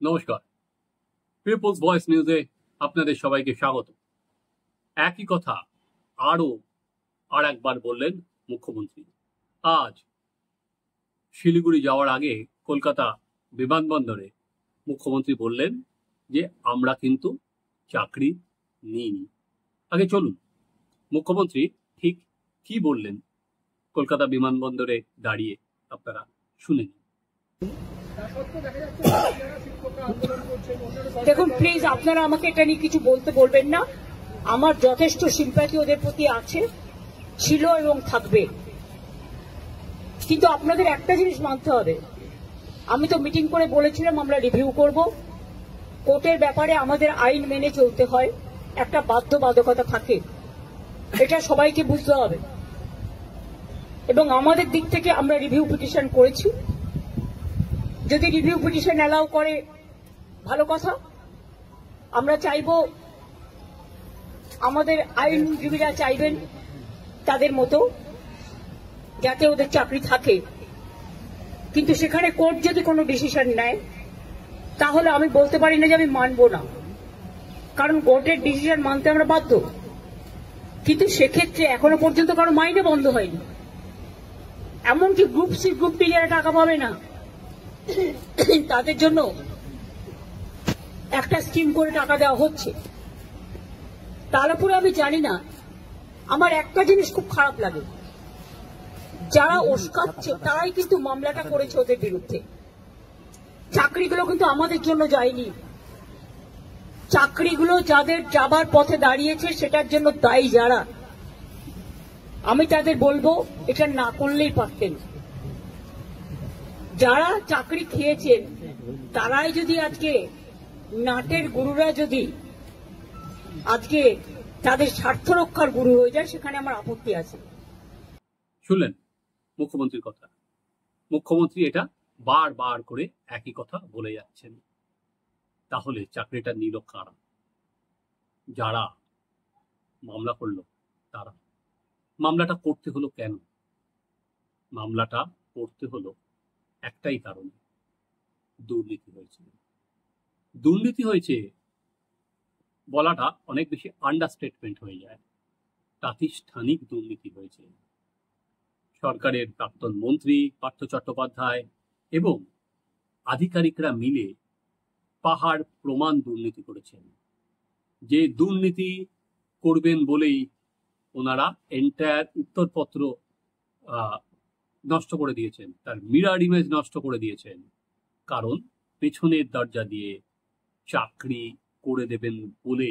নমস্কার, people's voice নিউজে আপনাদের সবাইকে স্বাগত। একই কথা আর একবার বললেন মুখ্যমন্ত্রী। আজ শিলিগুড়ি যাওয়ার আগে কলকাতা বিমানবন্দরে মুখ্যমন্ত্রী বললেন যে আমরা কিন্তু চাকরি নিইনি। আগে চলুন মুখ্যমন্ত্রী ঠিক কি বললেন কলকাতা বিমানবন্দরে দাঁড়িয়ে আপনারা শুনে নিন। দেখুন প্লিজ, আপনারা আমাকে এটা নিয়ে কিছু বলবেন না। আমার যথেষ্ট সিম্প্যাথি ওদের প্রতি আছে, ছিল এবং থাকবে। কিন্তু আপনাদের একটা জিনিস মানতে হবে, আমি তো মিটিং করে বলেছিলাম আমরা রিভিউ করব। কোর্টের ব্যাপারে আমাদের আইন মেনে চলতে হয়, একটা বাধ্যবাধকতা থাকে, এটা সবাইকে বুঝতে হবে। এবং আমাদের দিক থেকে আমরা রিভিউ পিটিশন করেছি। যদি রিভিউ পিটিশন অ্যালাউ করে ভালো কথা। আমরা চাইব, আমাদের আইনজীবীরা চাইবেন তাদের মতো যাতে ওদের চাকরি থাকে। কিন্তু সেখানে কোর্ট যদি কোনো ডিসিশন নেয় তাহলে আমি বলতে পারি না যে আমি মানব না, কারণ কোর্টের ডিসিশন মানতে আমরা বাধ্য। কিন্তু সেক্ষেত্রে এখনো পর্যন্ত কারো মাইনে বন্ধ হয়নি। এমনকি গ্রুপ সি গ্রুপ টি যারা টাকা পাবে না তাদের জন্য একটা স্কিম করে টাকা দেওয়া হচ্ছে। তার উপরে আমি জানি না, আমার একটা জিনিস খুব খারাপ লাগে, যারা ওস্কাচ্ছে তারাই কিন্তু মামলাটা করেছে ওদের বিরুদ্ধে। চাকরিগুলো কিন্তু আমাদের জন্য যায়নি। চাকরিগুলো যাদের যাবার পথে দাঁড়িয়েছে সেটার জন্য দায়ী যারা, আমি তাদের বলবো এটা না করলেই পারতেন। যারা চাকরি খেয়েছেন তারাই যদি আজকে নাটের গুরুরা যদি আজকে তাদের স্বার্থ রক্ষার গুরু হয়ে যায়, সেখানে আমার আপত্তি আছে। শুনলেন মুখ্যমন্ত্রীর কথা। মুখ্যমন্ত্রী এটা বারবার করে একই কথা বলে যাচ্ছেন। তাহলে চাকরিটা নিল কারা? যারা মামলা করলো তারা। মামলাটা করতে হলো কেন? মামলাটা করতে হলো একটাই কারণে, দুর্নীতি হয়েছে। দুর্নীতি হয়েছে বলাটা অনেক বেশি আন্ডারস্টেটমেন্ট হয়ে যায়। প্রাতিষ্ঠানিক দুর্নীতি হয়েছে। সরকারের প্রাক্তন মন্ত্রী পার্থ চট্টোপাধ্যায় এবং আধিকারিকরা মিলে পাহাড় প্রমাণ দুর্নীতি করেছেন। যে দুর্নীতি করবেন বলেই ওনারা এন্টায়ার উত্তরপত্র নষ্ট করে দিয়েছেন, তার মিরার ইমেজ নষ্ট করে দিয়েছেন, কারণ পেছনের দরজা দিয়ে চাকরি করে দেবেন বলে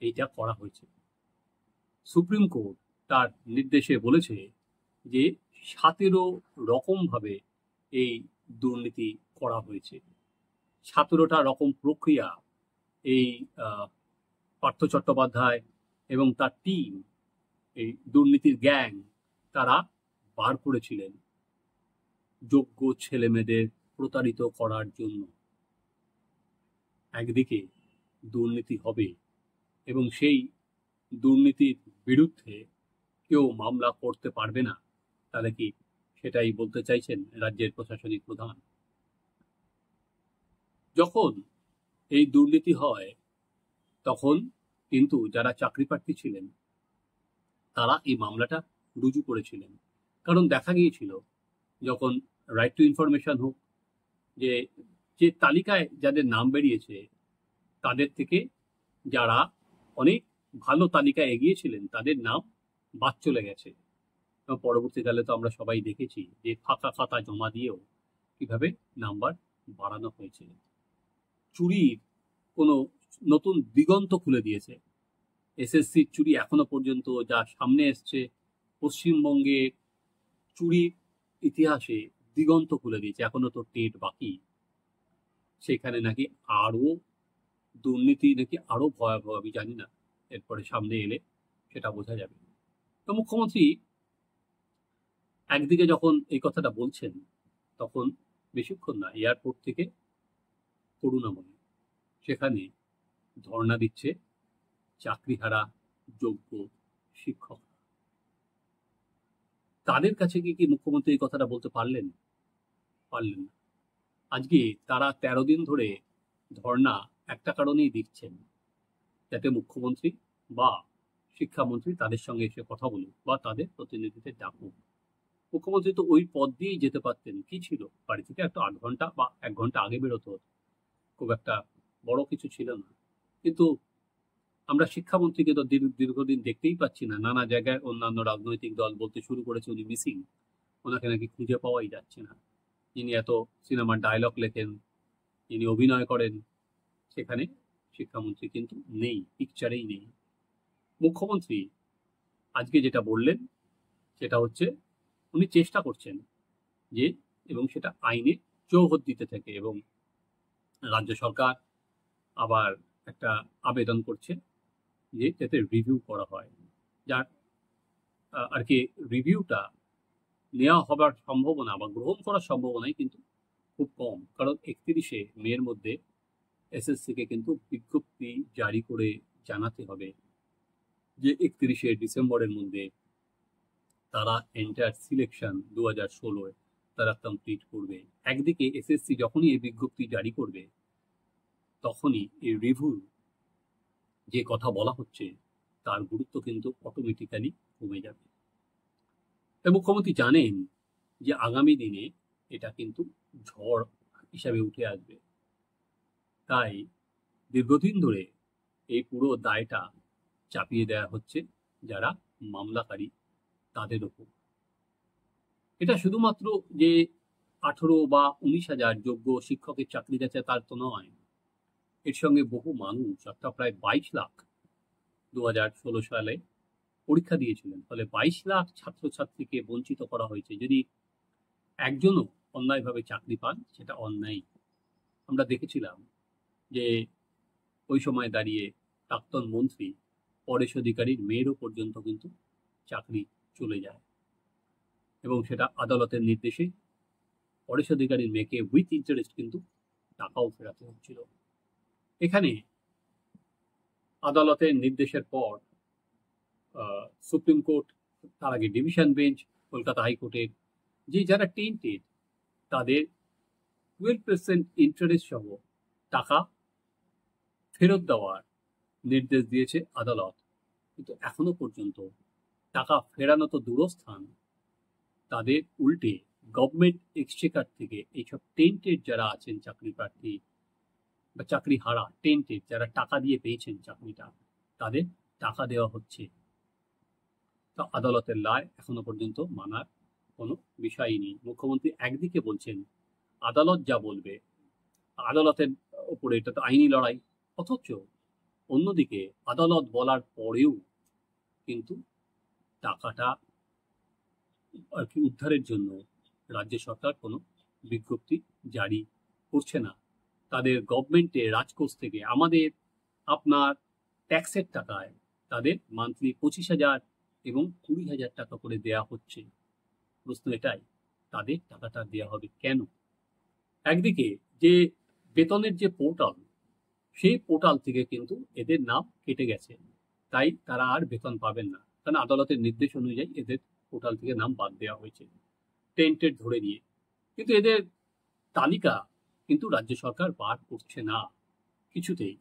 এইটা করা হয়েছে। সুপ্রিম কোর্ট তার নির্দেশে বলেছে যে 17 রকমভাবে এই দুর্নীতি করা হয়েছে। 17টা রকম প্রক্রিয়া এই পার্থ চট্টোপাধ্যায় এবং তার টিম, এই দুর্নীতির গ্যাং, তারা বার করেছিলেন যোগ্য ছেলেমেয়েদের প্রতারিত করার জন্য। একদিকে দুর্নীতি হবে এবং সেই দুর্নীতির বিরুদ্ধে কেউ মামলা করতে পারবে না, তাহলে কি সেটাই বলতে চাইছেন রাজ্যের প্রশাসনিক প্রধান? যখন এই দুর্নীতি হয় তখন কিন্তু যারা চাকরি প্রার্থী ছিলেন তারা এই মামলাটা রুজু করেছিলেন। কারণ দেখা গিয়েছিল যখন রাইট টু ইনফরমেশন হোক, যে তালিকায় যাদের নাম বেরিয়েছে তাদের থেকে যারা অনেক ভালো তালিকায় এগিয়েছিলেন তাদের নাম বাদ চলে গেছে। পরবর্তীকালে তো আমরা সবাই দেখেছি যে ফাঁকা খাতা জমা দিয়েও কিভাবে নাম্বার বাড়ানো হয়েছে। চুরির কোনো নতুন দিগন্ত খুলে দিয়েছে এসএসসির চুরি। এখনো পর্যন্ত যা সামনে এসছে, পশ্চিমবঙ্গে চুরির ইতিহাসে দিগন্ত খুলে দিয়েছে। এখনো তো টেট বাকি। সেখানে নাকি আরো দুর্নীতি নাকি আরো ভয়াবহ, আমি জানি না, এরপরে সামনে এলে সেটা বোঝা যাবে। তো মুখ্যমন্ত্রী একদিকে যখন এই কথাটা বলছেন তখন বেশিক্ষণ না, এয়ারপোর্ট থেকে করুণাময়ী সেখানে ধর্ণা দিচ্ছে চাকরিহারা যোগ্য শিক্ষক। তাদের কাছে কি মুখ্যমন্ত্রী এই কথাটা বলতে পারলেন? পারলেন না। আজকে তারা 13 দিন ধরে ধর্ণা একটা কারণেই দিচ্ছেন, যাতে মুখ্যমন্ত্রী বা শিক্ষামন্ত্রী তাদের সঙ্গে এসে কথা বলুক বা তাদের প্রতিনিধিদের ডাকুক। মুখ্যমন্ত্রী তো ওই পথ দিয়েই যেতে পারতেন, কি ছিল, বাড়ি থেকে একটা 8 ঘন্টা বা 1 ঘন্টা আগে বেরোতে হতো, খুব একটা বড় কিছু ছিল না। কিন্তু আমরা শিক্ষামন্ত্রীকে তো দীর্ঘদিন দেখতেই পাচ্ছি না। নানা জায়গায় অন্যান্য রাজনৈতিক দল বলতে শুরু করেছে উনি মিসিং, ওনাকে নাকি খুঁজে পাওয়াই যাচ্ছে না। যিনি এত সিনেমার ডায়লগ লেখেন, যিনি অভিনয় করেন, সেখানে শিক্ষামন্ত্রী কিন্তু নেই, পিকচারেই নেই। মুখ্যমন্ত্রী আজকে যেটা বললেন সেটা হচ্ছে উনি চেষ্টা করছেন যে, এবং সেটা আইনে চৌহদ্দিতে থেকে, এবং রাজ্য সরকার আবার একটা আবেদন করছে যে যাতে রিভিউ করা হয়, যার আর কি রিভিউটা নেওয়া হবার সম্ভাবনা বা গ্রহণ করার সম্ভাবনাই কিন্তু খুব কম। কারণ 31শে মের মধ্যে এসএসসিকে কিন্তু বিজ্ঞপ্তি জারি করে জানাতে হবে যে 31শে ডিসেম্বরের মধ্যে তারা এন্টার সিলেকশন 2016 তারা কমপ্লিট করবে। একদিকে এসএসসি যখনই এই বিজ্ঞপ্তি জারি করবে, তখনই এই রিভিউ যে কথা বলা হচ্ছে তার গুরুত্ব কিন্তু অটোমেটিক্যালি কমে যাবে। তাই মুখ্যমন্ত্রী জানেন যে আগামী দিনে এটা কিন্তু ঝড় হিসাবে উঠে আসবে। তাই দীর্ঘদিন ধরে এই পুরো দায়টা চাপিয়ে দেওয়া হচ্ছে যারা মামলাকারী তাদের উপর। এটা শুধুমাত্র যে 18 বা 19,000 যোগ্য শিক্ষকের চাকরি যাচ্ছে তার তো নয়, এর সঙ্গে বহু মানুষ, অর্থাৎ প্রায় 22 লাখ 2016 সালে পরীক্ষা দিয়েছিলেন। ফলে 22 লাখ ছাত্রছাত্রীকে বঞ্চিত করা হয়েছে। যদি একজনও অন্যায়ভাবে চাকরি পান, সেটা অন্যায়। আমরা দেখেছিলাম যে ওই সময় দাঁড়িয়ে প্রাক্তন মন্ত্রী পরেশ অধিকারীর মেয়েরও পর্যন্ত কিন্তু চাকরি চলে যায়, এবং সেটা আদালতের নির্দেশে পরেশ অধিকারীর মেয়েকে উইথ ইন্টারেস্ট কিন্তু টাকাও ফেরাতে হচ্ছিল। এখানে আদালতের নির্দেশের পর সুপ্রিম কোর্ট, তার আগে ডিভিশন বেঞ্চ, কলকাতা হাইকোর্টের যে যারা টেন্টেড তাদের 12% ইন্টারেস্ট সহ টাকা ফেরত দেওয়ার নির্দেশ দিয়েছে আদালত। কিন্তু এখনো পর্যন্ত টাকা ফেরানো তো দূরস্থান, তাদের উল্টে গভর্নমেন্ট এক্সচেকার থেকে এইসব টেন্টেড যারা আছেন চাকরি প্রার্থী বা চাকরি হারা টেন্টেড যারা টাকা দিয়ে পেয়েছেন চাকরিটা, তাদের টাকা দেওয়া হচ্ছে। তা আদালতের রায় এখনো পর্যন্ত মানার কোনো বিষয়ই নেই। মুখ্যমন্ত্রী একদিকে বলছেন আদালত যা বলবে, আদালতের উপরে এটা তো আইনি লড়াই, অথচ অন্যদিকে আদালত বলার পরেও কিন্তু টাকাটা আর কি উদ্ধারের জন্য রাজ্য সরকার কোনো বিজ্ঞপ্তি জারি করছে না। তাদের গভর্নমেন্টে রাজকোষ থেকে আমাদের আপনার ট্যাক্সের টাকায় তাদের মান্থলি 25,000 এবং 20,000 টাকা করে দেয়া হচ্ছে। প্রশ্ন এটাই, তাদের টাকাটা দেওয়া হবে কেন? একদিকে যে বেতনের যে পোর্টাল, সেই পোর্টাল থেকে কিন্তু এদের নাম কেটে গেছে, তাই তারা আর বেতন পাবেন না, কারণ আদালতের নির্দেশ অনুযায়ী এদের পোর্টাল থেকে নাম বাদ দেওয়া হয়েছে টেন্টেড ধরে নিয়ে। কিন্তু এদের তালিকা কিন্তু রাজ্য সরকার বার করছে না কিছুতেই,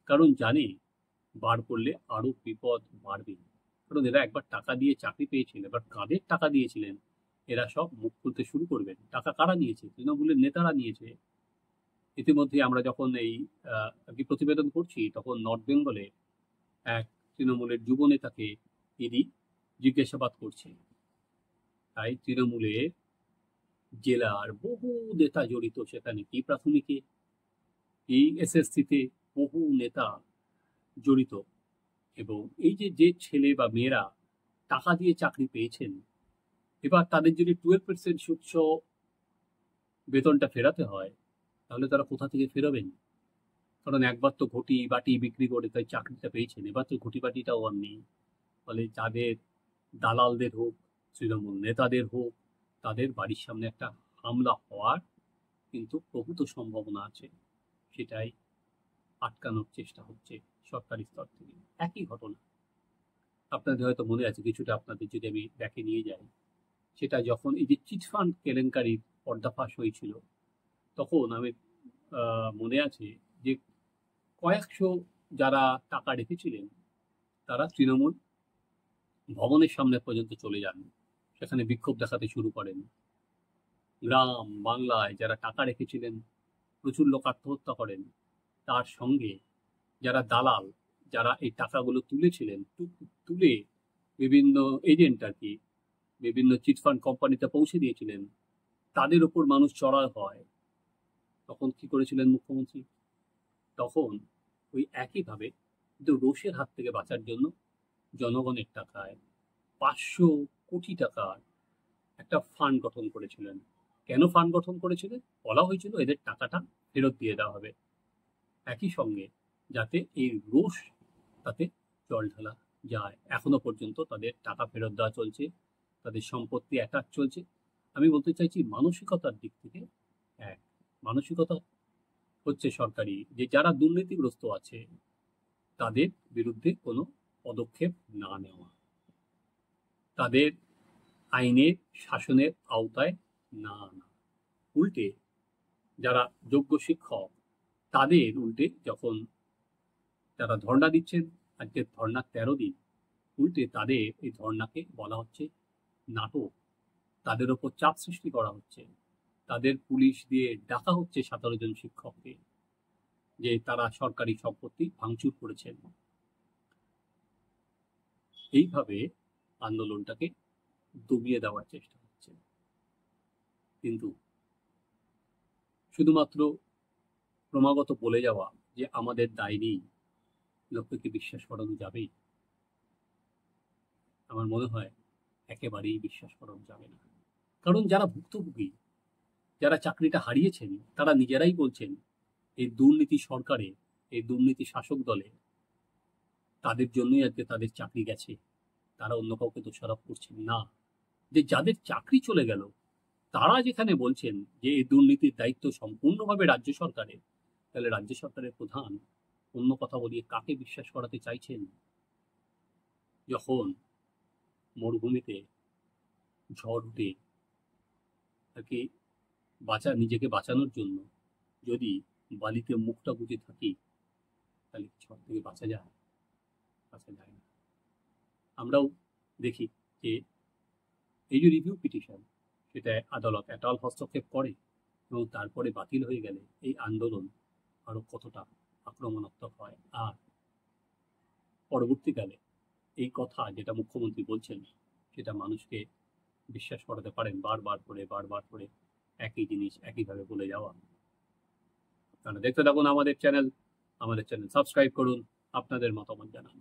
কারণ জানে বার করলে আরো বিপদ বাড়বে। কারণ এরা একবার টাকা দিয়ে চাকরি পেয়েছিলেন, এবার কাদের টাকা দিয়েছিলেন এরা সব মুখ খুলতে শুরু করবেন। টাকা কারা নিয়েছে? তৃণমূলের নেতারা নিয়েছে। ইতিমধ্যে আমরা যখন এই প্রতিবেদন করছি, তখন নর্থ বেঙ্গলে এক তৃণমূলের যুব নেতাকে ইডি জিজ্ঞাসাবাদ করছে। তাই তৃণমূলের জেলার বহু নেতা জড়িত সেখানে, কি প্রাথমিকে, এই এসএসসিতে বহু নেতা জড়িত। এবং এই যে ছেলে বা মেয়েরা টাকা দিয়ে চাকরি পেয়েছেন, এবার তাদের যদি 12% সুদসহ বেতনটা ফেরাতে হয়, তাহলে তারা কোথা থেকে ফেরাবেন? কারণ একবার তো ঘটি বাটি বিক্রি করে তাই চাকরিটা পেয়েছেন, এবার তো ঘটি বাটিটাও আর নেই। ফলে যাদের দালালদের হোক, তৃণমূল নেতাদের হোক, তাদের বাড়ির সামনে একটা হামলা হওয়ার কিন্তু প্রভূত সম্ভাবনা আছে। সেটাই আটকানোর চেষ্টা হচ্ছে সরকারি স্তর থেকে। একই ঘটনা আপনাদের হয়তো মনে আছে, কিছুটা আপনাদের যদি আমি দেখে নিয়ে যাই, সেটা যখন এই যে চিটফান্ড কেলেঙ্কারির পর্দাফাশ হয়েছিল, তখন আমি মনে আছে যে কয়েকশো যারা টাকা রেখেছিলেন তারা তৃণমূল ভবনের সামনে পর্যন্ত চলে যান, সেখানে বিক্ষোভ দেখাতে শুরু করেন। গ্রাম বাংলায় যারা টাকা রেখেছিলেন প্রচুর লোক আত্মহত্যা করেন। তার সঙ্গে যারা দালাল, যারা এই টাকাগুলো তুলেছিলেন, তুলে বিভিন্ন এজেন্ট আর কি বিভিন্ন চিটফান্ড কোম্পানিতে পৌঁছে দিয়েছিলেন, তাদের ওপর মানুষ চড়াও হয়। তখন কি করেছিলেন মুখ্যমন্ত্রী? তখন ওই একইভাবে কিন্তু রোষের হাত থেকে বাঁচার জন্য জনগণের টাকায় 500 কোটি টাকার একটা ফান্ড গঠন করেছিলেন। কেন ফান্ড গঠন করেছিলেন? বলা হয়েছিল এদের টাকাটা ফেরত দিয়ে দেওয়া হবে, একই সঙ্গে যাতে এই রোষ তাতে জল ঢালা যায়। এখনো পর্যন্ত তাদের টাকা ফেরত দেওয়া চলছে, তাদের সম্পত্তি অ্যাটাচ চলছে। আমি বলতে চাইছি মানসিকতার দিক থেকে এক মানসিকতা হচ্ছে সরকারি, যে যারা দুর্নীতিগ্রস্ত আছে তাদের বিরুদ্ধে কোনো পদক্ষেপ না নেওয়া, তাদের আইনের শাসনের আওতায় না আনা। উল্টে যারা যোগ্য শিক্ষক তাদের উল্টে যখন যারা ধর্ণা দিচ্ছেন, আজকে ধর্ণার 13 দিন, উল্টে তাদের এই ধর্ণাকে বলা হচ্ছে নাটক, তাদের ওপর চাপ সৃষ্টি করা হচ্ছে, তাদের পুলিশ দিয়ে ডাকা হচ্ছে 17 জন শিক্ষককে যে তারা সরকারি সম্পত্তি ভাঙচুর করেছেন। এইভাবে আন্দোলনটাকে দমিয়ে দেওয়ার চেষ্টা হচ্ছে। কিন্তু শুধুমাত্র ক্রমাগত বলে যাওয়া যে আমাদের দায় নেই, লোককে বিশ্বাস করানো যাবেই? আমার মনে হয় একেবারেই বিশ্বাস করানো যাবে না। কারণ যারা ভুক্তভোগী, যারা চাকরিটা হারিয়েছেন, তারা নিজেরাই বলছেন এই দুর্নীতি সরকারে, এই দুর্নীতি শাসক দলে তাদের জন্যই আজকে তাদের চাকরি গেছে। তারা অন্য কাউকে দোষারোপ করছেন না। যে যাদের চাকরি চলে গেল তারা যেখানে বলছেন যে এই দুর্নীতির দায়িত্ব সম্পূর্ণভাবে রাজ্য সরকারের, তাহলে রাজ্য সরকারের প্রধান অন্য কথা বলিয়ে কাকে বিশ্বাস করাতে চাইছেন? যখন মরুভূমিতে ঝড় উঠে আর কি নিজেকে বাঁচানোর জন্য যদি বালিতে মুখটা গুঁজে থাকি, তাহলে ঝড় থেকে বাঁচা যায়? বাঁচা যায় না। আমরাও দেখি যে এই যে রিভিউ পিটিশন, সেটা আদালত এটাল হস্তক্ষেপ করে এবং তারপরে বাতিল হয়ে গেলে এই আন্দোলন আরো কতটা আক্রমণাত্মক হয়। আর পরবর্তীকালে এই কথা যেটা মুখ্যমন্ত্রী বলছেন সেটা মানুষকে বিশ্বাস করাতে পারেন বারবার করে একই জিনিস একইভাবে বলে যাওয়া। আপনারা দেখতে থাকুন আমাদের চ্যানেল সাবস্ক্রাইব করুন, আপনাদের মতামত জানান।